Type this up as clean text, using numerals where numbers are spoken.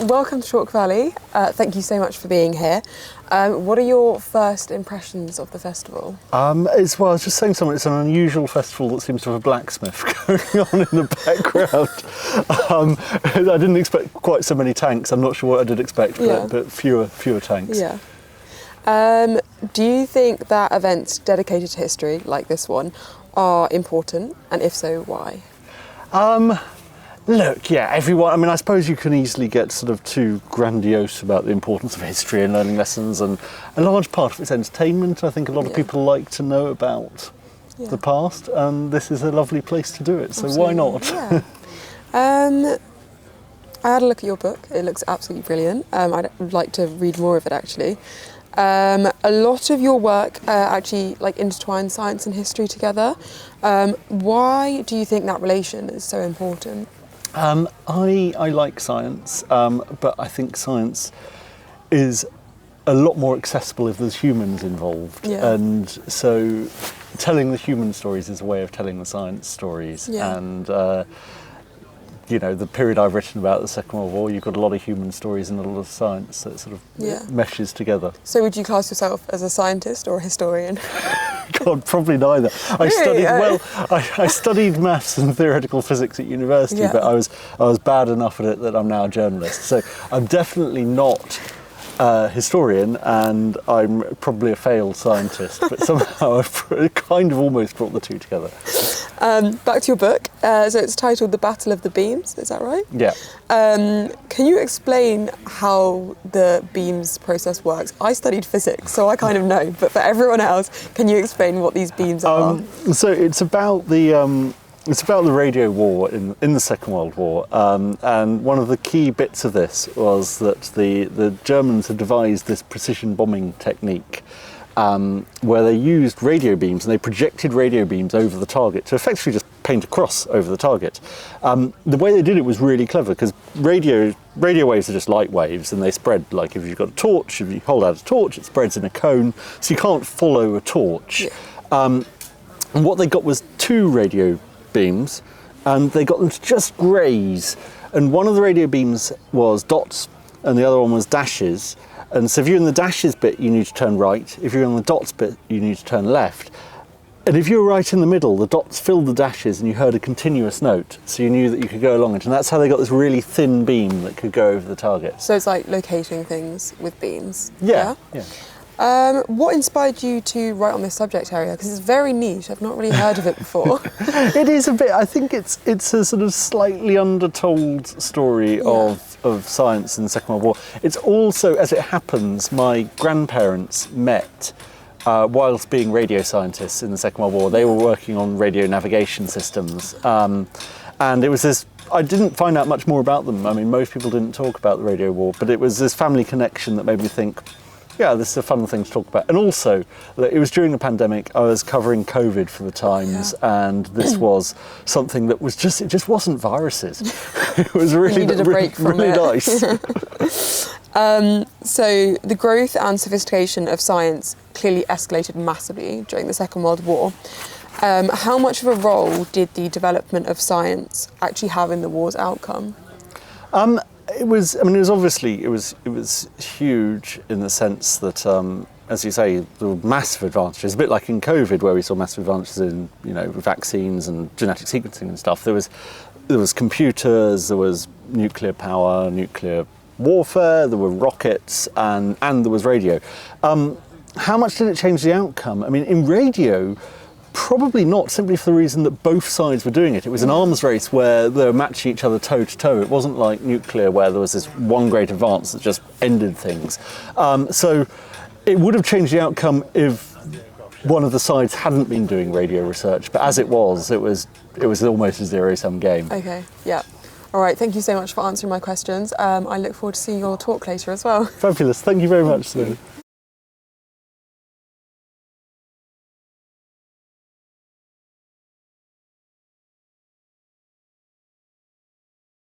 welcome to Chalke Valley. Thank you so much for being here. What are your first impressions of the festival? I was just saying something, it's an unusual festival that seems to have a blacksmith going on in the background. I didn't expect quite so many tanks. I'm not sure what I did expect, but fewer tanks. Yeah. Do you think that events dedicated to history, like this one, are important? And if so, why? Look, yeah, everyone, I mean, I suppose you can easily get sort of too grandiose about the importance of history and learning lessons, and a large part of it's entertainment. I think a lot of people like to know about the past, and this is a lovely place to do it, so why not? Yeah. I had a look at your book. It looks absolutely brilliant. I'd like to read more of it, actually. A lot of your work actually intertwines science and history together. Why do you think that relation is so important? I like science, but I think science is a lot more accessible if there's humans involved. And so telling the human stories is a way of telling the science stories. And you know, the period I've written about, the Second World War, you've got a lot of human stories and a lot of science that sort of meshes together. So would you class yourself as a scientist or a historian? God, probably neither. I studied maths and theoretical physics at university, but I was bad enough at it that I'm now a journalist. So I'm definitely not a historian, and I'm probably a failed scientist, but somehow I've kind of almost brought the two together. Back to your book. So it's titled The Battle of the Beams, is that right? Yeah. Can you explain how the beams process works? I studied physics, so I kind of know, but for everyone else, can you explain what these beams are? So it's about the radio war in the Second World War, and one of the key bits of this was that the Germans had devised this precision bombing technique where they used radio beams, and they projected radio beams over the target to effectively just paint a cross over the target. The way they did it was really clever, because radio waves are just light waves, and they spread, like if you've got a torch, if you hold out a torch, it spreads in a cone, so you can't follow a torch. And what they got was two radio beams, and they got them to just graze, and one of the radio beams was dots and the other one was dashes, and so if you're in the dashes bit you need to turn right, if you're in the dots bit you need to turn left, and if you were right in the middle the dots filled the dashes and you heard a continuous note, so you knew that you could go along it, and that's how they got this really thin beam that could go over the target. So it's like locating things with beams? Yeah. What inspired you to write on this subject area? Because it's very niche. I've not really heard of it before. It is a bit. I think it's a sort of slightly undertold story of science in the Second World War. It's also, as it happens, my grandparents met whilst being radio scientists in the Second World War. They were working on radio navigation systems, and it was this. I didn't find out much more about them. I mean, most people didn't talk about the radio war, but it was this family connection that made me think, yeah, this is a fun thing to talk about. And also, it was during the pandemic, I was covering COVID for the Times, and this was something that was it just wasn't viruses. It was really nice. So the growth and sophistication of science clearly escalated massively during the Second World War. How much of a role did the development of science actually have in the war's outcome? It was huge in the sense that, as you say, there were massive advantages, a bit like in COVID where we saw massive advantages in, vaccines and genetic sequencing and stuff. There was computers, there was nuclear power, nuclear warfare, there were rockets, and there was radio. How much did it change the outcome? I mean, in radio, probably not, simply for the reason that both sides were doing it. It was an arms race where they were matching each other toe to toe. It wasn't like nuclear where there was this one great advance that just ended things. So it would have changed the outcome if one of the sides hadn't been doing radio research, but as it was almost a zero-sum game. Okay, yeah. All right, thank you so much for answering my questions. I look forward to seeing your talk later as well. Fabulous, thank you very much, Sedona.